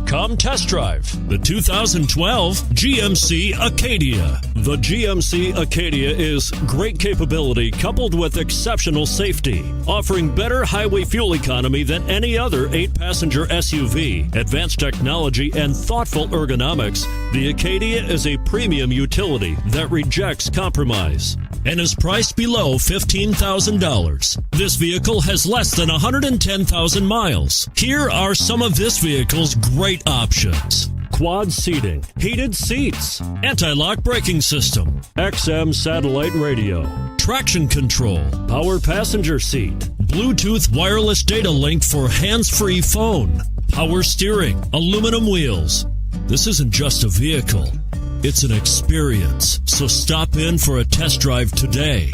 Come test drive the 2012 GMC Acadia. The GMC Acadia is great capability coupled with exceptional safety, offering better highway fuel economy than any other 8-passenger SUV. Advanced technology and thoughtful ergonomics, the Acadia is a premium utility that rejects compromise and is priced below $15,000. This vehicle has less than 110,000 miles. Here are some of this vehicle's great options: quad seating, heated seats, anti-lock braking system, XM satellite radio, traction control, power passenger seat, Bluetooth wireless data link for hands-free phone, power steering, aluminum wheels. This isn't just a vehicle, it's an experience. So stop in for a test drive today.